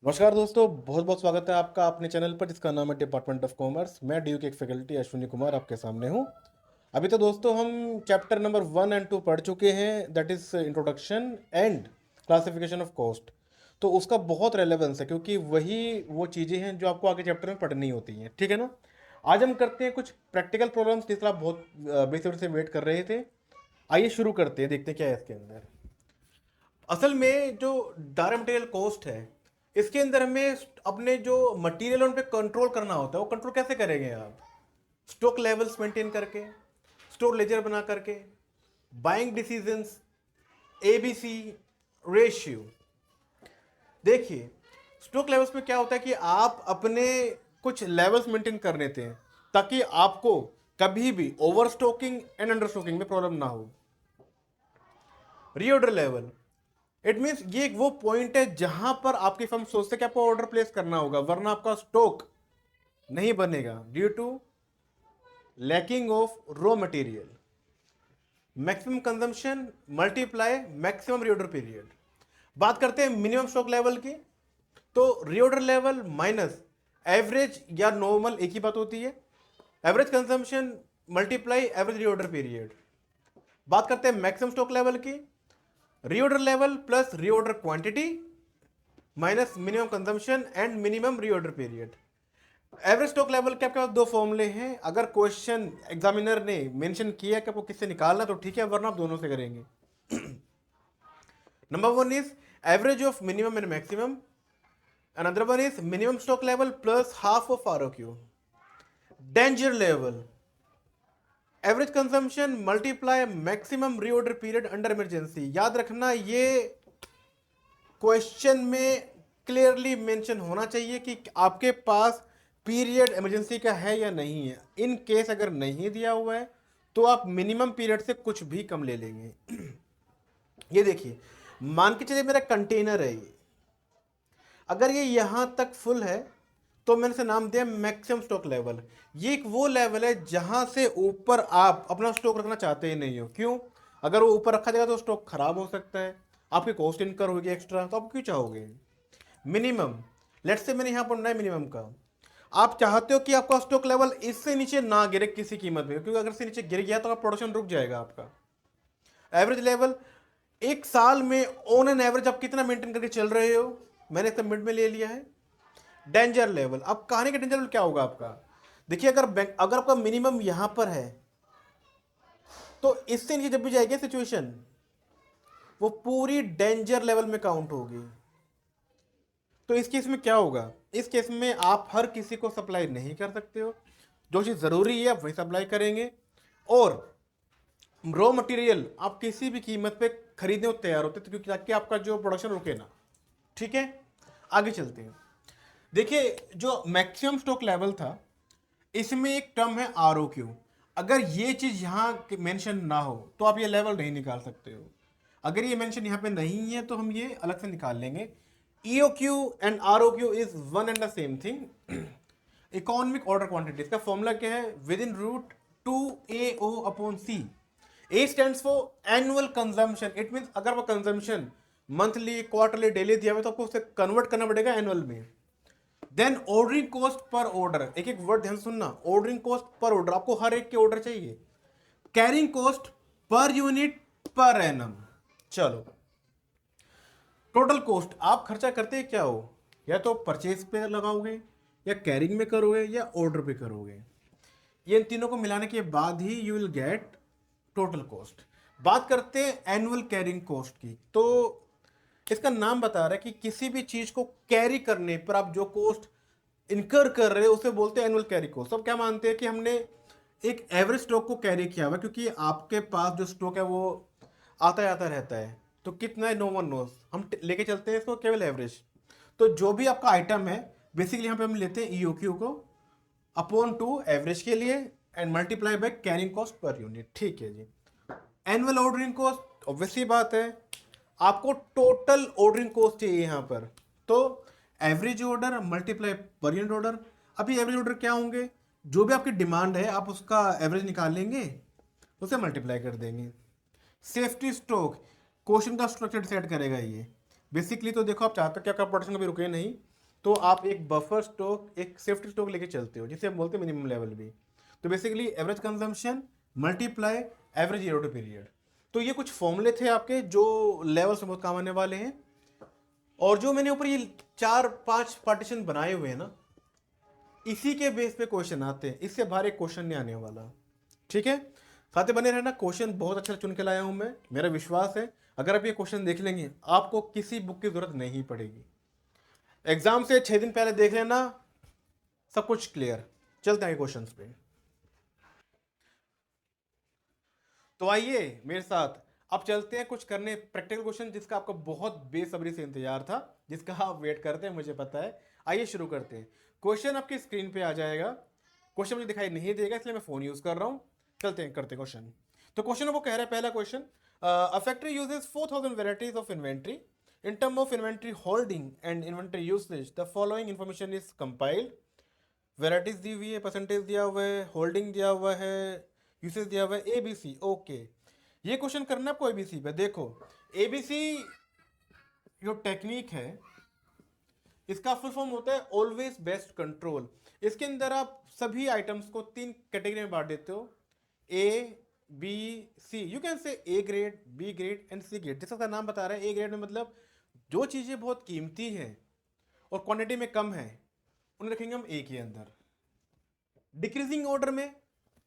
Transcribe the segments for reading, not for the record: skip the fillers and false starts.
नमस्कार दोस्तों, बहुत बहुत स्वागत है आपका अपने चैनल पर जिसका नाम है डिपार्टमेंट ऑफ कॉमर्स। मैं ड्यू के एक फैकल्टी अश्विनी कुमार आपके सामने हूँ। अभी तो दोस्तों हम चैप्टर नंबर 1 और 2 पढ़ चुके हैं, that is introduction and classification of cost. तो उसका बहुत रेलेवेंस है क्योंकि वही वो चीज़ें हैं जो आपको आगे चैप्टर में पढ़नी होती हैं, ठीक है ना। आज हम करते हैं कुछ प्रैक्टिकल प्रॉब्लम्स जिसका आप बहुत बेसब्री से वेट कर रहे थे। आइए शुरू करते हैं, देखते हैं क्या है इसके अंदर। असल में जो डायरेक्ट मटेरियल कॉस्ट है, इसके अंदर हमें अपने जो मटेरियल उन पे कंट्रोल करना होता है। वो कंट्रोल कैसे करेंगे आप? स्टॉक लेवल्स मेंटेन करके, स्टोर लेजर बना करके, बाइंग डिसीजंस, एबीसी रेशियो। देखिए, स्टॉक लेवल्स में क्या होता है कि आप अपने कुछ लेवल्स मेंटेन कर लेते हैं ताकि आपको कभी भी over stocking and under stocking में प्रॉब्लम ना हो। रीऑर्डर लेवल, इट मीन्स ये एक वो पॉइंट है जहां पर आपकी फर्म सोचते हैं कि आपको ऑर्डर प्लेस करना होगा, वरना आपका स्टॉक नहीं बनेगा due to lacking of raw material. Maximum consumption multiply maximum reorder period. बात करते हैं मिनिमम स्टॉक लेवल की, तो रीऑर्डर लेवल माइनस एवरेज या नॉर्मल एक ही बात होती है, average consumption multiply average reorder period. बात करते हैं मैक्सिमम स्टॉक लेवल की, reorder level plus reorder quantity minus minimum consumption and minimum reorder period. Average stock level के आपके पास दो फॉर्मूले हैं। अगर क्वेश्चन एग्जामिनर ने मेंशन किया कि आपको किससे निकालना तो ठीक है, वरना आप दोनों से करेंगे। Number one is average of minimum and maximum, another one is minimum stock level plus half of ROQ. Danger level, average consumption multiply maximum reorder period under emergency. याद रखना, ये क्वेश्चन में क्लियरली मेंशन होना चाहिए कि आपके पास period emergency का है या नहीं है। इन केस अगर नहीं दिया हुआ है तो आप मिनिमम पीरियड से कुछ भी कम ले लेंगे। ये देखिए, मान के चलिए मेरा कंटेनर है ये, अगर ये यहां तक फुल है तो मैंने इसे नाम दिया मैक्सिमम स्टॉक लेवल। ये एक वो लेवल है जहां से ऊपर आप अपना स्टॉक रखना चाहते ही नहीं हो। क्यों? अगर वो ऊपर रखा जाएगा तो स्टॉक खराब हो सकता है, आपकी कॉस्ट इनकर होगी एक्स्ट्रा, तो आप क्यों चाहोगे? मिनिमम, लेट्स से मैंने यहां पर बनाया मिनिमम का। आप चाहते हो कि आपका स्टॉक लेवल इससे नीचे ना गिरे किसी कीमत में, क्योंकि अगर इससे नीचे गिर गया तो आपका प्रोडक्शन रुक जाएगा आपका। एवरेज लेवल, एक साल में ऑन एन एवरेज आप कितना मेंटेन करके चल रहे हो, मैंने इसका मिड में ले लिया है। डेंजर लेवल, अब कहानी का डेंजर लेवल क्या होगा आपका? देखिए, अगर आपका मिनिमम यहां पर है तो इससे नीचे जब भी जाएगी सिचुएशन, वो पूरी डेंजर लेवल में काउंट होगी। तो इस केस में क्या होगा? इस केस में आप हर किसी को सप्लाई नहीं कर सकते हो। जो चीज़ ज़रूरी है आप वही सप्लाई करेंगे, और रॉ मटेरियल आप किसी भी कीमत पे खरीदने को तैयार होते, तो क्योंकि ताकि आपका जो प्रोडक्शन रुके ना। ठीक है, आगे चलते हैं। देखिए, जो मैक्सिमम स्टॉक लेवल था, इसमें एक टर्म है आरओक्यू। अगर ये चीज़ यहाँ मेंशन ना हो तो आप ये लेवल नहीं निकाल सकते हो। अगर ये मेंशन यहाँ पे नहीं है तो हम ये अलग से निकाल लेंगे। EOQ and ROQ is one and the same thing. Economic order quantity, इसका फॉर्मूला क्या है? Within root 2AO upon C. A stands for annual consumption. It mean अगर वो कंजम्पशन मंथली, क्वार्टरली, डेली दिया हुआ तो आपको उसे कन्वर्ट करना पड़ेगा एनुअल में। Then ordering cost per order, एक एक वर्ड ध्यान सुनना। ऑर्डरिंग कॉस्ट पर ऑर्डर, आपको हर एक के ऑर्डर चाहिए। Carrying cost per unit per annum. चलो, टोटल कॉस्ट, आप खर्चा करते क्या हो? या तो परचेज पे लगाओगे, या कैरिंग में करोगे, या ऑर्डर पे करोगे। ये इन तीनों को मिलाने के बाद ही you will get total cost. बात करते हैं एनुअल कैरिंग कॉस्ट की, तो इसका नाम बता रहा है कि किसी भी चीज को कैरी करने पर आप जो कॉस्ट इनकर कर रहे हो उसे बोलते हैं एनुअल कैरी कॉस्ट। सब क्या मानते हैं कि हमने एक एवरेज स्टॉक को कैरी किया हुआ, क्योंकि आपके पास जो स्टॉक है वो आता जाता रहता है, तो कितना है नो वन नोस, हम लेके चलते हैं इसको केवल एवरेज। तो जो भी आपका आइटम है, बेसिकली यहाँ पे हम लेते हैं ईओक्यू को अपॉन टू एवरेज के लिए and multiply by carrying cost per unit. ठीक है जी। एनुअल ऑर्डरिंग कॉस्ट, ऑब्वियसली बात है, आपको टोटल ऑर्डरिंग कॉस्ट चाहिए यहाँ पर। तो average order multiply per unit order. अभी एवरेज ऑर्डर क्या होंगे? जो भी आपकी डिमांड है आप उसका एवरेज निकाल लेंगे, उसे मल्टीप्लाई कर देंगे। सेफ्टी स्टॉक, क्वेश्चन का स्ट्रक्चर डिसाइड करेगा ये। बेसिकली तो देखो, आप चाहते हो कि आपका प्रोडक्शन कभी रुके नहीं, तो आप एक बफर स्टॉक, एक सेफ्टी स्टॉक लेके चलते हो, जिसे हम बोलते हैं मिनिमम लेवल भी। तो basically average consumption multiply average year to period. तो ये कुछ फॉर्मूले थे आपके जो लेवल से बहुत काम आने वाले हैं। और जो मैंने ऊपर ये 4-5 पार्टीशन बनाए हुए हैं ना, इसी के बेस पे क्वेश्चन आते हैं, इससे बाहर एक क्वेश्चन नहीं आने वाला। ठीक है, साथ ही बने रहना। क्वेश्चन बहुत अच्छा चुन के लाया हूं मैं, मेरा विश्वास है अगर आप ये क्वेश्चन देख लेंगे आपको किसी बुक की जरूरत नहीं पड़ेगी। एग्जाम से 6 दिन पहले देख लेना, सब कुछ क्लियर। चलते हैं क्वेश्चंस पे। तो आइए मेरे साथ अब चलते हैं कुछ करने प्रैक्टिकल क्वेश्चन, जिसका आपको बहुत बेसब्री से इंतजार था, जिसका आप वेट करते हैं, मुझे पता है। आइए शुरू करते हैं। क्वेश्चन आपकी स्क्रीन पे आ जाएगा। क्वेश्चन मुझे दिखाई नहीं देगा इसलिए मैं फोन यूज कर रहा हूं। चलते हैं करते क्वेश्चन। तो क्वेश्चन वो कह रहा है, पहला question, a factory uses 4000 varieties of inventory. In term of inventory holding and inventory usage the following information is compiled. Varieties दी हुई है, परसेंटेज दिया हुआ है, होल्डिंग दिया हुआ है, यूसेज दिया हुआ है, ABC। ओके, ये क्वेश्चन करना है आपको ABC पे। देखो ABC जो टेक्निक है, इसका फुल फॉर्म होता है ऑलवेज बेस्ट कंट्रोल। इसके अंदर आप सभी आइटम्स को 3 कैटेगरी में बांट देते हो, ABC। You can say A grade, B grade and C grade. जैसा का नाम बता रहा है, A ग्रेड में मतलब जो चीज़ें बहुत कीमती हैं और क्वांटिटी में कम है, उन्हें रखेंगे हम A के अंदर। डिक्रीजिंग ऑर्डर में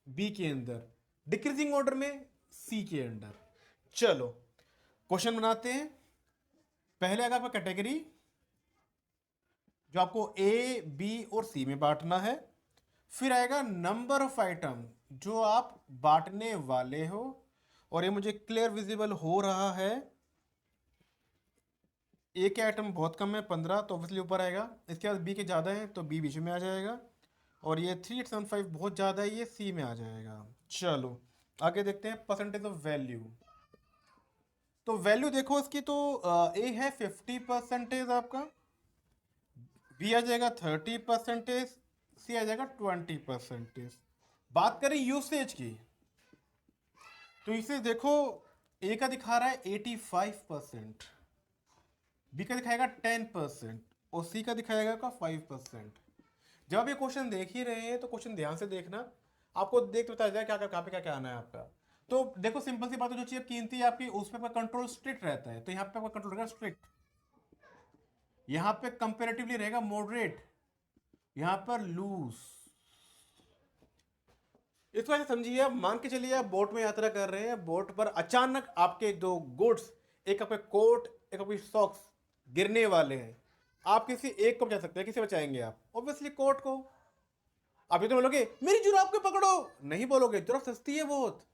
B के अंदर, डिक्रीजिंग ऑर्डर में C के अंदर। चलो क्वेश्चन बनाते हैं। पहले आएगा आपका कैटेगरी, जो आपको A, B और C में बांटना है। फिर आएगा नंबर ऑफ आइटम जो आप बांटने वाले हो, और ये मुझे क्लियर विजिबल हो रहा है। A के आइटम बहुत कम है 15, तो ऑब्वियसली ऊपर आएगा। इसके बाद B के ज़्यादा है तो B बीच में आ जाएगा, और ये 3875 बहुत ज़्यादा है, ये C में आ जाएगा। चलो आगे देखते हैं परसेंटेज ऑफ वैल्यू। तो वैल्यू देखो इसकी, तो A है 50% आपका, B आ जाएगा 30%, C आ जाएगा 20%। बात करें यूसेज की, तो इसे देखो, A का दिखा रहा है 85%, B का दिखाएगा 10% और C का दिखाएगा का 5%। जब आप ये क्वेश्चन देख ही रहे हैं तो क्वेश्चन ध्यान से देखना, आपको देख के बताया जाए क्या कहाँ पे क्या क्या आना है आपका। तो देखो सिंपल सी बात है, जो चीज कीमती है आपकी, उस पर आपका कंट्रोल स्ट्रिक्ट रहता है, तो यहाँ पे आपका कंट्रोल रहेगा स्ट्रिक्ट। यहाँ पे कंपेरेटिवली रहेगा मॉडरेट, यहाँ पर लूज। इस वजह से समझिए, आप मान के चलिए आप बोट में यात्रा कर रहे हैं, बोट पर अचानक आपके 2 गुड्स, एक आपके कोट, एक आपकी सॉक्स गिरने वाले हैं। आप किसी एक को बचा सकते हैं, किसे बचाएंगे आप? ऑब्वियसली कोट को। आप ये तो बोलोगे मेरी जुराब को पकड़ो, नहीं बोलोगे, जुराब सस्ती है बहुत,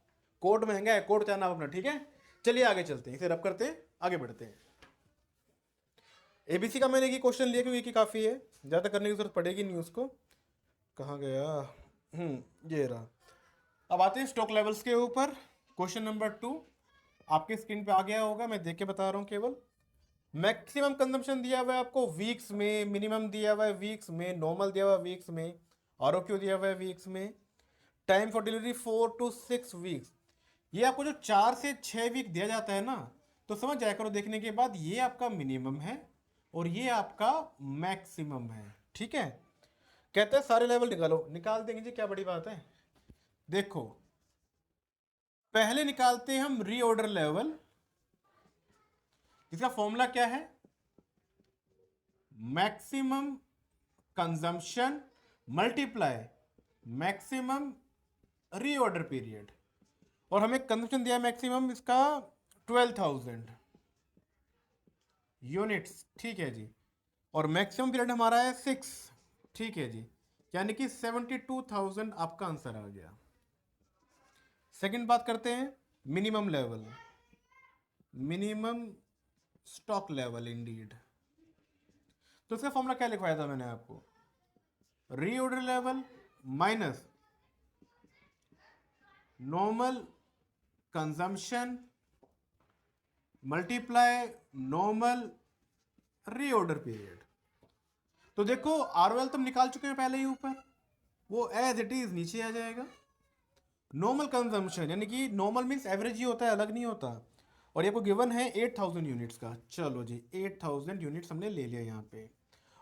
कोट महंगा है, कोट चाहना अपना। ठीक है, चलिए आगे चलते हैं, इसे रब करते हैं, आगे बढ़ते हैं। ABC का मैंने ये क्वेश्चन लिया क्योंकि काफ़ी है, ज़्यादा करने की जरूरत पड़ेगी नहीं उसको। कहाँ गया? ये रहा। अब आते हैं स्टॉक लेवल्स के ऊपर। क्वेश्चन नंबर 2 आपके स्क्रीन पे आ गया होगा, मैं देख के बता रहा हूँ केवल। मैक्सिमम कंजम्पशन दिया हुआ है आपको वीक्स में, मिनिमम दिया हुआ है वीक्स में, नॉर्मल दिया हुआ है वीक्स में, ROQ दिया हुआ है वीक्स में, time for delivery 4 to 6 weeks. ये आपको जो 4 से 6 वीक दिया जाता है ना, तो समझ जाया करो देखने के बाद, ये आपका मिनिमम है और ये आपका मैक्सिमम है। ठीक है, कहते हैं सारे लेवल निकालो, निकाल देंगे जी, क्या बड़ी बात है। देखो पहले निकालते हैं हम रीऑर्डर लेवल। इसका फॉर्मूला क्या है? Maximum consumption multiply maximum reorder period, और हमें कंजम्पशन दिया मैक्सिमम इसका 12,000 यूनिट्स। ठीक है जी, और मैक्सिमम पीरियड हमारा है 6। ठीक है जी, यानी कि 72,000 आपका आंसर आ गया। सेकंड बात करते हैं minimum level, minimum stock level Indeed. तो इसका फॉर्मूला क्या लिखवाया था मैंने आपको? Reorder level minus normal consumption multiply normal reorder period. तो देखो ROL तो हम निकाल चुके हैं पहले ही ऊपर, वो एज इट इज नीचे आ जाएगा। नॉर्मल कंजम्पशन यानी कि नॉर्मल मीन्स एवरेज ही होता है, अलग नहीं होता, और ये को गिवन है 8,000 यूनिट्स का। चलो जी 8,000 यूनिट्स हमने ले लिया यहाँ पे।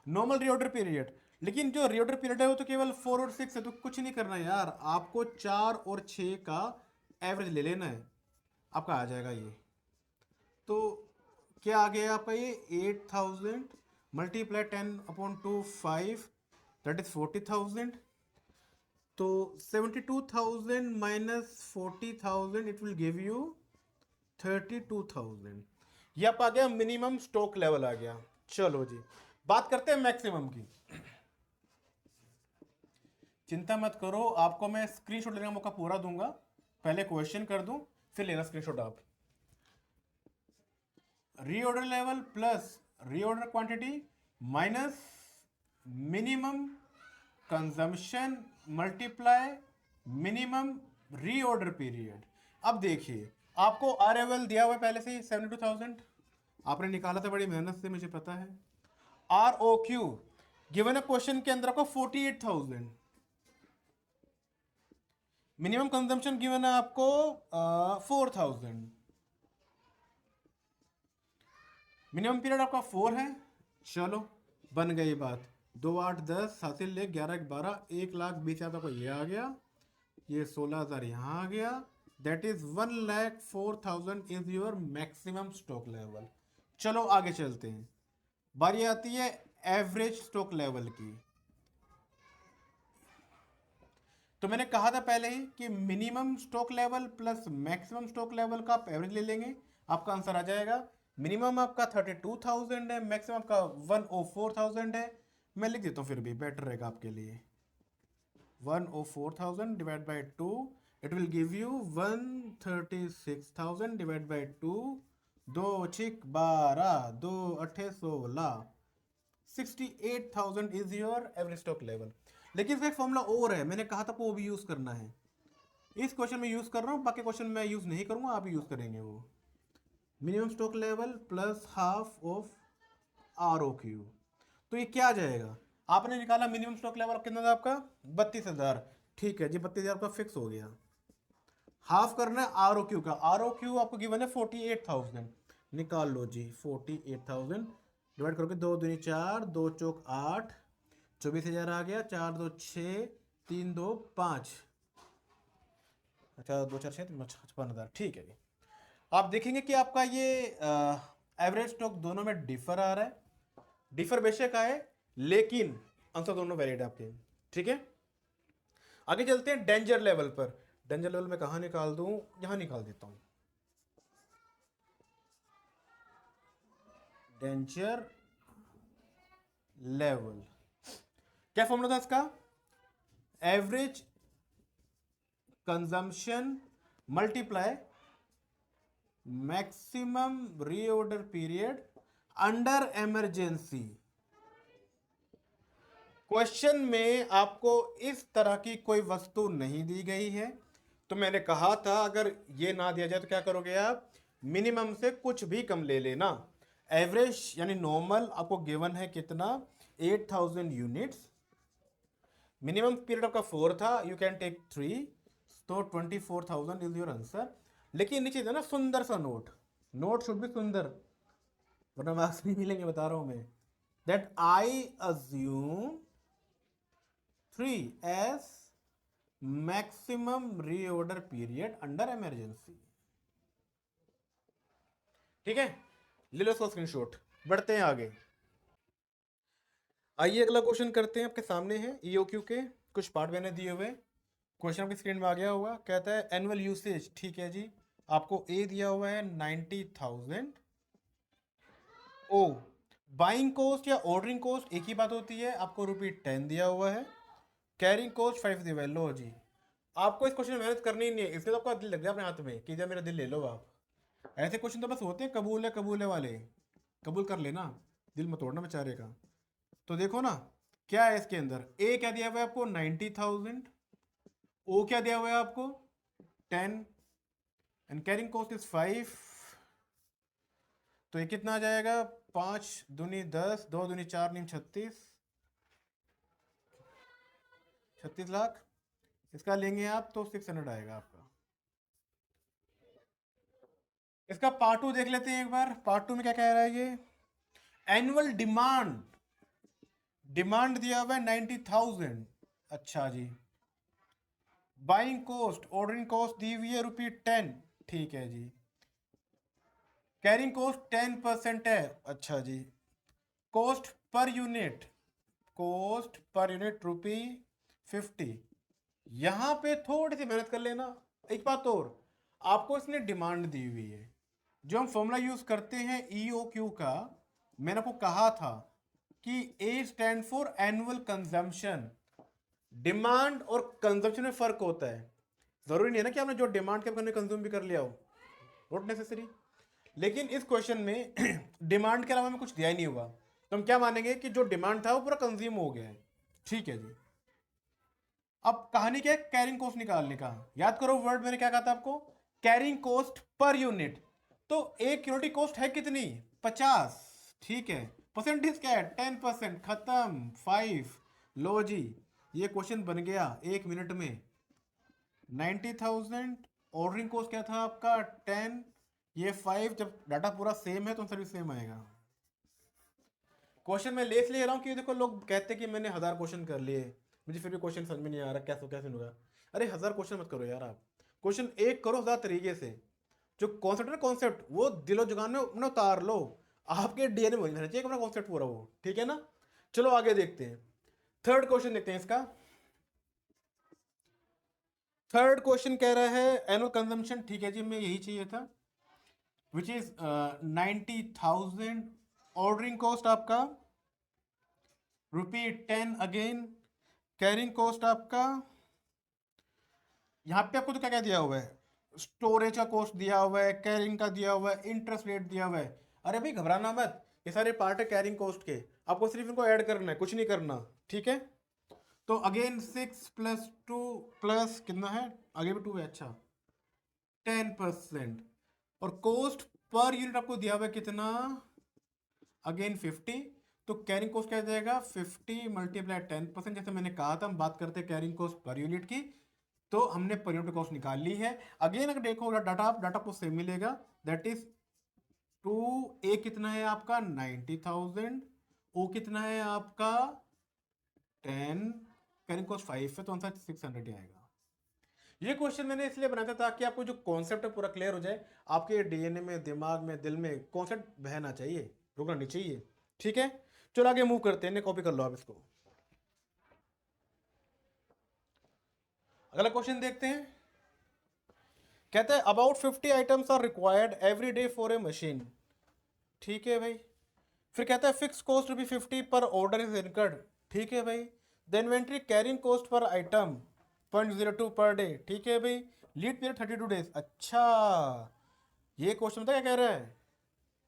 Normal reorder period. लेकिन जो रीऑर्डर पीरियड है वो तो केवल 4 और 6 है, तो कुछ नहीं करना है यार, आपको 4 और 6 का एवरेज ले लेना है, आपका आ जाएगा ये। तो क्या आ गया आपका ये 8000 मल्टीप्लाई 10/2 5, दैट इज 40,000। तो 72,000 minus 40,000 it will give you 32,000। ये आप आ गया मिनिमम स्टॉक लेवल आ गया। चलो जी, बात करते हैं मैक्सिमम की। चिंता मत करो, आपको मैं स्क्रीनशॉट लेने का मौका पूरा दूंगा, पहले क्वेश्चन कर दूं फिर लेना स्क्रीनशॉट आप। Reorder level plus reorder quantity minus minimum consumption multiply minimum reorder period. अब देखिए, आपको आर एवल दिया हुआ है पहले से ही 72,000, आपने निकाला था बड़ी मेहनत से, मुझे पता है। आर ओ क्यू गिवन है क्वेश्चन के अंदर आपको 48,000। मिनिमम कंजम्पशन गिवन है आपको 4,000। मिनिमम पीरियड आपका 4 है। चलो बन गई बात। 2 8 10 हासिल ले 11 12, 1,20,000 को ये आ गया, ये 16,000 यहाँ आ गया, that is 1,04,000 is your maximum stock level. चलो आगे चलते हैं, बारी आती है एवरेज स्टॉक लेवल की। तो मैंने कहा था पहले ही कि minimum stock level plus maximum stock level का आप एवरेज ले लेंगे, आपका आंसर आ जाएगा। मिनिमम आपका 32,000 है, मैक्सिमम आपका 104,000 है। मैं लिख देता हूँ फिर भी बेटर रहेगा आपके लिए। 104,000 divide by 2, it will give you 136,000 divide by 2, 2 छिक 12, 2 अठे 16, 68,000 is your average stock level. लेकिन इसका एक फॉर्मूला और है, मैंने कहा था आपको वो भी यूज करना है। इस क्वेश्चन में यूज कर रहा हूँ, बाकी क्वेश्चन में यूज नहीं करूंगा, आप यूज करेंगे वो। Minimum stock level plus half of R O Q. तो ये क्या आ जाएगा, आपने निकाला मिनिमम स्टॉक लेवल कितना था आपका 32,000, ठीक है जी 32,000 का फिक्स हो गया। हाफ करना है आर ओ क्यू का, आर ओ क्यू आपको गिवन है 48,000, निकाल लो जी 48,000 डिवाइड करोगे 2 दूनी 4, 2 चौक 8, 24,000 आ गया, 4 2 6, 3 2 5, अच्छा 2 4 6 56,000, ठीक है जी। आप देखेंगे कि आपका ये एवरेज स्टॉक दोनों में डिफर आ रहा है, डिफर बेशक आए लेकिन आंसर दोनों वैलिड है आपके, ठीक है। आगे चलते हैं डेंजर लेवल पर। डेंजर लेवल में कहां निकाल दूं, यहां निकाल देता हूं। डेंजर लेवल क्या फॉर्मूला था इसका, average consumption multiply maximum reorder period under emergency. Question में आपको इस तरह की कोई वस्तु नहीं दी गई है, तो मैंने कहा था अगर ये ना दिया जाए तो क्या करोगे आप, मिनिमम से कुछ भी कम ले लेना। एवरेज यानी नॉर्मल आपको गिवन है कितना 8,000 यूनिट्स, मिनिमम पीरियड आपका 4 था, यू कैन टेक 3, तो 24,000 इज योर आंसर। लेकिन नीचे था ना सुंदर सा नोट, नोट शुड भी सुंदर, वरना मार्क्स नहीं मिलेंगे बता रहा हूं मैं। That I assume 3 S maximum reorder period under emergency, ठीक है। ले लो इसका स्क्रीनशॉट, बढ़ते हैं आगे। आइए अगला क्वेश्चन करते हैं, आपके सामने है ईओक्यू के कुछ पार्ट मैंने दिए हुए, क्वेश्चन आपकी स्क्रीन में आ गया होगा। कहता है एनुअल यूसेज, ठीक है जी, आपको ए दिया हुआ है 90,000। ओ बाइंग कॉस्ट या ऑर्डरिंग कॉस्ट एक ही बात होती है, आपको ₹10 दिया हुआ है, कैरिंग कॉस्ट 5 दिया हुआ है। लो जी, आपको इस क्वेश्चन में मेहनत करनी ही नहीं है, इसलिए तो आपका दिल लग गया अपने हाथ में कि जब मेरा दिल ले लो आप। ऐसे क्वेश्चन तो बस होते हैं कबूल है वाले, कबूल कर लेना, दिल मत तोड़ना बेचारे का। तो देखो ना क्या है इसके अंदर, ए क्या दिया हुआ है आपको 90,000, ओ क्या दिया हुआ है आपको 10, एंड कैरिंग कॉस्ट इज 5। तो ये कितना आ जाएगा, 5 दूनी 10, 2 दूनी 4 नीम 36, 36 लाख। इसका लेंगे आप तो 600 आएगा आपका। इसका पार्ट 2 देख लेते हैं एक बार, पार्ट 2 में क्या कह रहा है ये, एनुअल डिमांड डिमांड दिया हुआ है 90,000। अच्छा जी। बाइंग कॉस्ट, ऑर्डरिंग कॉस्ट दी हुई है ₹10। ठीक है जी। कैरिंग कॉस्ट 10% है। अच्छा जी। Cost per unit, cost per unit ₹50। यहां पे थोड़ी सी मेहनत कर लेना। एक बात और, आपको इसने डिमांड दी हुई है। जो हम फॉर्मूला यूज करते हैं EOQ का, मैंने आपको कहा था कि A stand for annual consumption. Demand और कंजम्पशन में फर्क होता है। जरूरी नहीं है ना कि आपने जो डिमांड के कंज्यूम भी कर लिया हो, नॉट नेसेसरी। लेकिन इस क्वेश्चन में डिमांड के अलावा हमें कुछ दिया ही नहीं हुआ, तो हम क्या मानेंगे कि जो डिमांड था वो पूरा कंज्यूम हो गया है। ठीक है जी। अब कहानी क्या है, कैरिंग कॉस्ट निकालने का। याद करो वर्ड मैंने क्या कहा था आपको, कैरिंग कॉस्ट पर यूनिट। तो एक यूनिट की कॉस्ट है कितनी, 50। ठीक है, परसेंटेज क्या है, 10%। खत्म, 5। लो जी, ये क्वेश्चन बन गया 1 मिनट में। 90,000, ऑर्डरिंग कॉस्ट क्या था आपका 10, ये 5। जब डाटा पूरा सेम है तो आंसर भी सेम आएगा। क्वेश्चन मैं ले इसलिए रहा हूँ कि देखो लोग कहते हैं कि मैंने 1000 क्वेश्चन कर लिए, मुझे फिर भी क्वेश्चन समझ में नहीं आ रहा, कैसे कैसे होगा। अरे 1000 क्वेश्चन मत करो यार, आप क्वेश्चन एक करो 1000 तरीके से। जो कॉन्सेप्ट है ना, कॉन्सेप्ट वो दिलो जुगान में अपना उतार लो। आपके डीएनए में वही रहना चाहिए अपना कॉन्सेप्ट पूरा वो, ठीक है ना। चलो आगे देखते हैं, थर्ड क्वेश्चन देखते हैं इसका। थर्ड क्वेश्चन कह रहा है एनुअल कंजम्पशन। ठीक है जी, मैं यही चाहिए था, विच इज 90,000। ऑर्डरिंग कॉस्ट आपका ₹10 अगेन। कैरिंग कॉस्ट आपका, यहां पे आपको तो क्या क्या दिया हुआ है, स्टोरेज का कॉस्ट दिया हुआ है, कैरिंग का दिया हुआ है, इंटरेस्ट रेट दिया हुआ है। अरे भाई घबराना मत, ये सारे पार्ट है कैरिंग कॉस्ट के, आपको सिर्फ इनको ऐड करना है, कुछ नहीं करना। ठीक है, तो अगेन 6 + 2 प्लस कितना है, आगे भी 2 है। अच्छा, 10%। और कॉस्ट पर यूनिट आपको दिया हुआ है कितना, अगेन 50। तो कैरिंग कॉस्ट क्या जाएगा, 50 × 10%। जैसे मैंने कहा था हम बात करते हैं कैरिंग कॉस्ट पर यूनिट की, तो हमने पर यूनिट कॉस्ट निकाल ली है। अगेन अगर देखो डाटा, डाटा आपको सेम मिलेगा, दैट इज 2। ए कितना है आपका 90,000, ओ कितना है आपका 10, कैरिंग कॉस्ट 5 है, तो आंसर 600 ही आएगा। ये क्वेश्चन मैंने इसलिए बनाया था ताकि आपको जो कॉन्सेप्ट है पूरा क्लियर हो जाए, आपके डीएनए में, दिमाग में, दिल में कॉन्सेप्ट बहना चाहिए, रुकना नहीं चाहिए। ठीक है, चलो आगे मूव करते हैं, कॉपी कर लो आप इसको। अगला क्वेश्चन देखते हैं। कहता है about 50 items are required every day for a machine. ठीक है भाई। फिर कहता है फिक्स कॉस्ट भी 50 पर ऑर्डर इज इनकर्ड। ठीक है भाई। The inventory carrying cost per item 0.02 per day. ठीक है भाई। Lead period 32 days. अच्छा, ये क्वेश्चन पता क्या कह रहा है,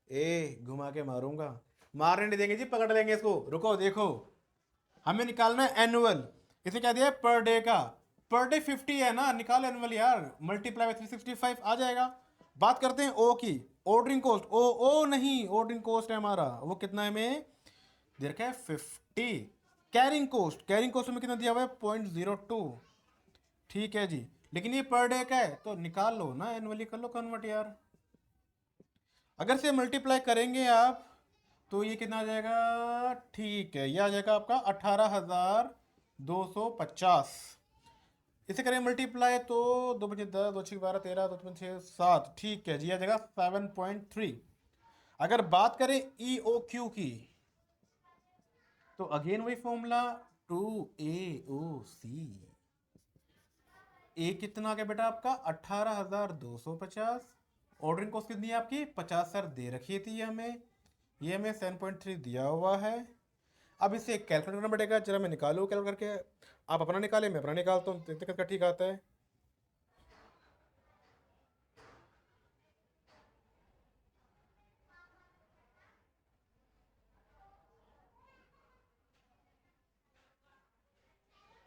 ए घुमा के मारूंगा, मारने नहीं देंगे जी, पकड़ लेंगे इसको। रुको देखो, हमें निकालना है एनुअल। इसे क्या दिया है, पर डे का। पर डे 50 है ना, निकाल एनुअल यार, मल्टीप्लाई बाय 365 आ जाएगा। बात करते हैं ओ की, ऑर्डरिंग कॉस्ट। ओ ओ नहीं, ऑर्डरिंग कॉस्ट है हमारा, वो कितना है में दे रखा है 50। कैरिंग कॉस्ट, कैरिंग कॉस्ट में कितना दिया हुआ है 0.02। ठीक है जी, लेकिन ये पर डे का है तो निकाल लो ना, एनुअली कर लो कन्वर्ट यार। अगर से मल्टीप्लाई करेंगे आप तो ये कितना आ जाएगा, ठीक है, ये आ जाएगा आपका 18,250। इसे करें मल्टीप्लाई तो 2 × 10, 2 × 6 = 12, 13, 2 × 6 = 7। ठीक है जी, आ जाएगा 7.3। अगर बात करें EOQ की, तो अगेन वही फॉर्मूला 2AOC। ए कितना आ गया बेटा आपका 18,250। ऑर्डरिंग कॉस्ट कितनी है आपकी 50 सर दे रखी थी हमें, ये हमें 7.3 दिया हुआ है। अब इसे कैलकुलेट करना पड़ेगा, जरा मैं निकालूँ कैलकुलेट करके, आप अपना निकालें मैं अपना निकालता हूँ, देखते किसका ठीक आता है।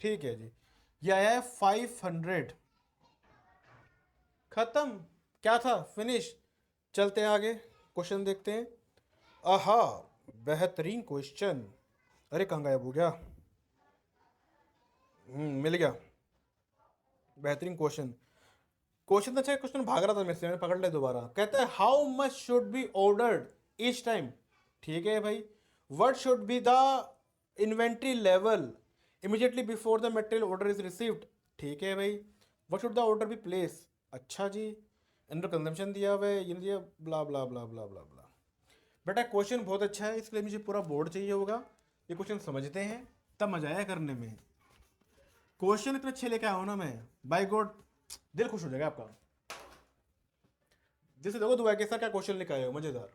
ठीक है जी, ये आया है 500। खत्म, क्या था, फिनिश। चलते हैं आगे, क्वेश्चन देखते हैं। आहा, बेहतरीन क्वेश्चन। अरे कहाँ गायब हो गया, मिल गया। बेहतरीन क्वेश्चन। क्वेश्चन अच्छा है, क्वेश्चन भाग रहा था मेरे से, मैंने पकड़ लिया दोबारा। कहता है how much should be ordered each time. ठीक है भाई। What should be the inventory level immediately before the material order is received, ठीक है भाई। What should the order be place, अच्छा जी। अंडर कंजम्पशन दिया हुआ है, ये दिया ब्ला ब्ला ब्ला ब्ला ब्ला ब्ला। बेटा क्वेश्चन बहुत अच्छा है, इसलिए मुझे पूरा बोर्ड चाहिए होगा। ये क्वेश्चन समझते हैं तब मजा आया करने में। क्वेश्चन इतने अच्छे लेके आया ना मैं, बाय गॉड दिल खुश हो जाएगा आपका। जैसे देखो दुआ के सर क्या क्वेश्चन लेके आए हो, मजेदार।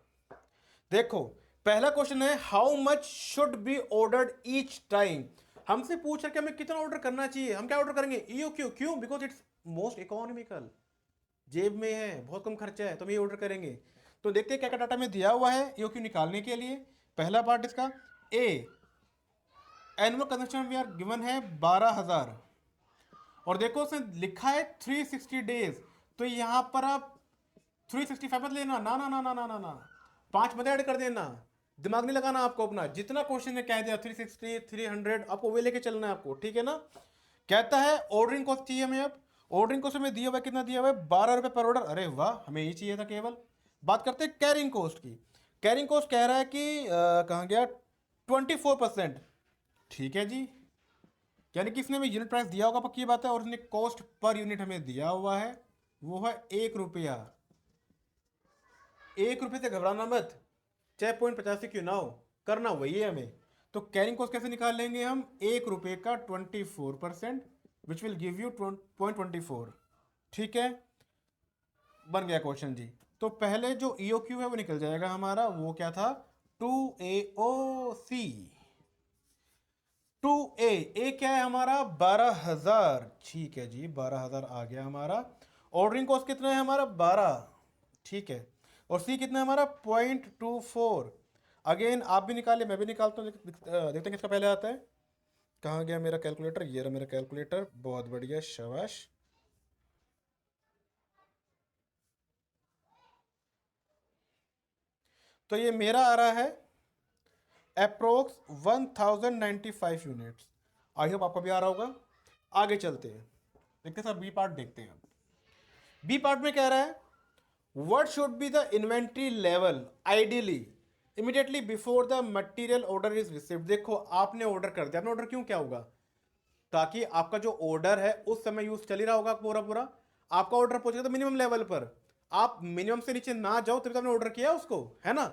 देखो पहला क्वेश्चन है how much should be ordered each time. हमसे पूछ रहा कि हमें कितना ऑर्डर करना चाहिए, हम क्या ऑर्डर करेंगे ईओ क्यू, क्यों? बिकॉज इट्स मोस्ट इकोनॉमिकल, जेब में है, बहुत कम खर्चा है, तो हम ये ऑर्डर करेंगे। तो देखते हैं क्या क्या डाटा में दिया हुआ है ईओ क्यू निकालने के लिए। पहला पार्ट इसका A, annual consumption we are given है 12,000 और देखो उसने लिखा है 360 डेज, तो यहां पर आप 365 मत लेना, ना ना ना ना ना ना ना, 5 मत ऐड कर देना, दिमाग नहीं लगाना आपको अपना। जितना क्वेश्चन ने कह दिया 360 300 आपको वे लेके चलना है आपको, ठीक है ना। कहता है ऑर्डरिंग कॉस्ट चाहिए हमें। अब ऑर्डरिंग कॉस्ट में दिया हुआ है, कितना दिया हुआ है 12 रुपए पर ऑर्डर, अरे वाह हमें ये चाहिए था केवल। बात करते हैं कैरिंग कॉस्ट की। कैरिंग कॉस्ट कह रहा है कि कहाँ गया 24%, ठीक है जी। यानी कि इसने हमें यूनिट प्राइस दिया होगा पक्की बात है, और उसने कॉस्ट पर यूनिट हमें दिया हुआ है, वो है 1 रुपया। 1 रुपये से घबराना मत, चाहे 0.85 क्यों ना हो, करना वही है हमें। तो कैरिंग कॉस्ट कैसे निकाल लेंगे हम, 1 रुपये का 24%, विच विल गिव यू 0.24, ठीक है। बन गया क्वेश्चन जी। तो पहले जो ईओ क्यू है वो निकल जाएगा हमारा, वो क्या था 2AOC। 2A, ए क्या है हमारा 12,000, ठीक है जी 12,000 आ गया हमारा। ऑर्डरिंग कॉस्ट कितना है हमारा 12, ठीक है। और सी कितना है हमारा 0.24। अगेन आप भी निकालिए, मैं भी निकालता हूँ, देखते हैं किसका पहले आता है। कहाँ गया मेरा कैलकुलेटर, ये रहा मेरा कैलकुलेटर, बहुत बढ़िया शाबाश। तो ये मेरा आ रहा है अप्रोक्स 1095 यूनिट्स। आई होप आपको भी आ रहा होगा। आगे चलते हैं, देखते हैं सर बी पार्ट देखते हैं। बी पार्ट में कह रहा है what should be the inventory level ideally immediately before the material order is received. देखो आपने ऑर्डर कर दिया, आपने ऑर्डर क्यों क्या होगा, ताकि आपका जो ऑर्डर है उस समय यूज चल ही रहा होगा पूरा पूरा। आपका ऑर्डर पहुंचेगा तो मिनिमम लेवल पर, आप मिनिमम से नीचे ना जाओ तभी तो आपने ऑर्डर किया उसको, है ना।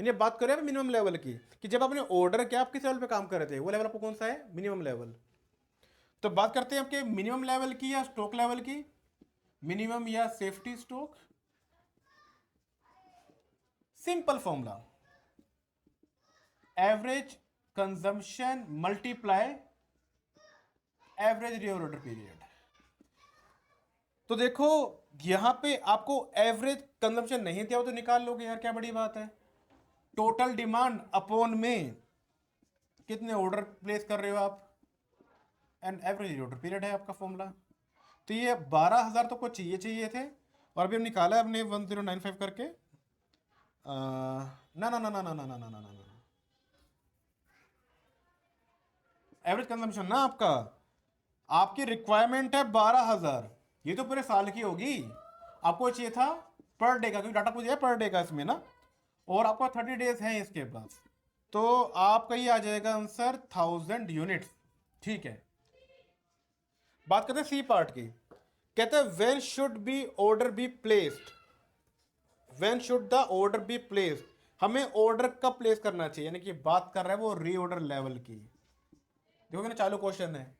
यानी बात करें मिनिमम लेवल की, कि जब आपने ऑर्डर किया आप किस लेवल पे काम कर रहे थे, वो लेवल आपको कौन सा है, मिनिमम लेवल। तो बात करते हैं आपके मिनिमम लेवल की या स्टॉक लेवल की, मिनिमम या safety stock. Simple formula, average consumption multiply average reorder period. तो देखो यहां पे आपको एवरेज कंजम्पशन नहीं दिया हो तो निकाल लोगे यार, क्या बड़ी बात है। टोटल डिमांड अपॉन में कितने ऑर्डर प्लेस कर रहे हो आप, एंड एवरेज ऑर्डर पीरियड है आपका फॉर्मूला। तो ये 12,000 तो को चाहिए चाहिए थे, और अभी हम निकाला है अपने 1095 करके। ना ना ना ना ना ना ना ना ना ना, एवरेज कंजम्पशन ना आपका, आपकी रिक्वायरमेंट है 12,000, ये तो पूरे साल की होगी। आपको चाहिए था पर डे का, क्योंकि डाटा पूछ पर डे का इसमें ना, और आपका 30 डेज है इसके पास। तो आपका ये आ जाएगा आंसर 1000 यूनिट्स, ठीक है। बात करते हैं सी पार्ट की। कहते हैं when should be order be placed, when should the order be placed, हमें ऑर्डर कब प्लेस करना चाहिए, यानी कि बात कर रहा है वो रीऑर्डर लेवल की। देखोगे ना चालू क्वेश्चन है,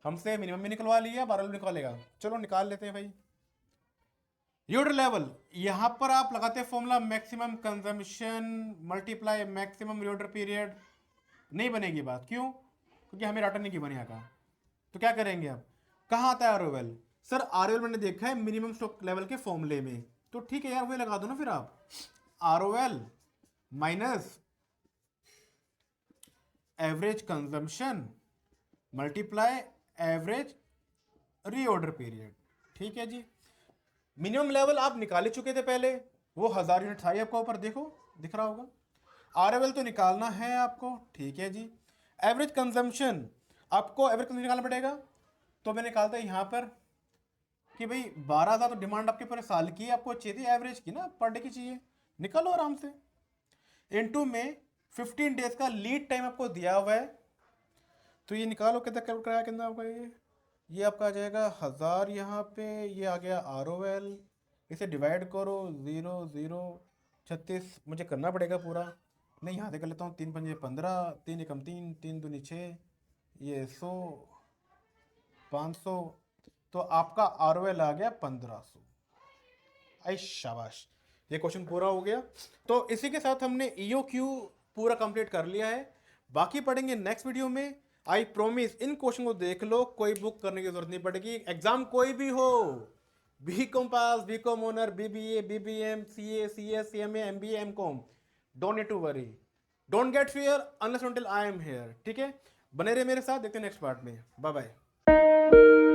हमसे मिनिमम भी निकलवा लिया, 12 भी निकालेगा, चलो निकाल लेते हैं भाई। रीऑर्डर लेवल, यहां पर आप लगाते हैं formula maximum consumption multiply maximum reorder period, नहीं बनेगी बात, क्यों, क्योंकि हमें डाटा नहीं गिवन यहाँ का। तो क्या करेंगे अब, कहाँ आता है आरओएल, सर आरओएल मैंने देखा है मिनिमम स्टॉक लेवल के फॉर्मूले में, तो ठीक है यार वही लगा दो ना फिर आप, ROL minus average consumption multiply average reorder period, ठीक है जी। मिनिमम लेवल आप निकाल ही चुके थे पहले, वो 1000 यूनिट था आपका ऊपर, देखो दिख रहा होगा। आरएवएल तो निकालना है आपको, ठीक है जी। एवरेज कंजम्पशन, आपको एवरेज कंजम्पशन निकालना पड़ेगा, तो मैं निकालता यहां पर कि भाई 12,000 तो डिमांड आपके पूरे साल की है, आपको चाहिए थी एवरेज की ना, पर डे की चाहिए, निकालो आराम से। इनटू में 15 डेज का लीड टाइम आपको दिया हुआ है, तो ये निकालो कितना कैलकुलेट कराया कितना आपका ये आपका आ जाएगा 1000 यहाँ पे, ये आ गया ROL। इसे डिवाइड करो 0 0 36, मुझे करना पड़ेगा पूरा, नहीं यहाँ से कर लेता हूँ। 3 पंजे 15, 3 एकम 3, 3 दूनी 6, ये 100, 500, तो आपका ROL आ गया 1500। आई शाबाश, ये क्वेश्चन पूरा हो गया। तो इसी के साथ हमने EOQ पूरा कंप्लीट कर लिया है, बाकी पढ़ेंगे नेक्स्ट वीडियो में। आई प्रोमिस इन क्वेश्चन को देख लो, कोई बुक करने की जरूरत नहीं पड़ेगी, एग्जाम कोई भी हो, BCom पास, BCom ऑनर, BBA, BBM, CA, CS, CMA, MBA, MCom, don't need to worry, don't get fear unless until I am here. ठीक है, बने रहे मेरे साथ, देखते हैं नेक्स्ट पार्ट में। Bye bye.